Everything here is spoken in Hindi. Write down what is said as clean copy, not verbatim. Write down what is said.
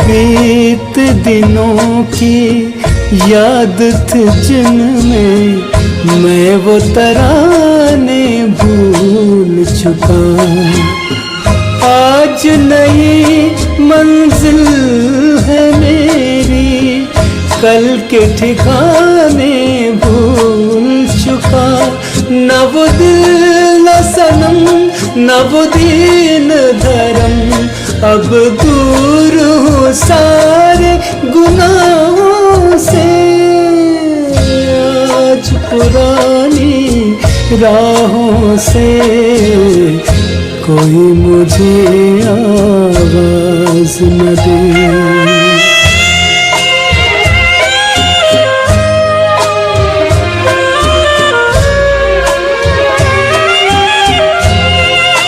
बीत दिनों की याद थी जिनमें मैं वो तराने भूल चुका। आज नई मंजिल है मेरी, कल के ठिकाने भूल चुका। न वो दिल न सनम न वो दीन धर्म, अब दूर हूँ सारे गुनाहों से। आज पुरानी राहों से कोई मुझे आवाज न दे।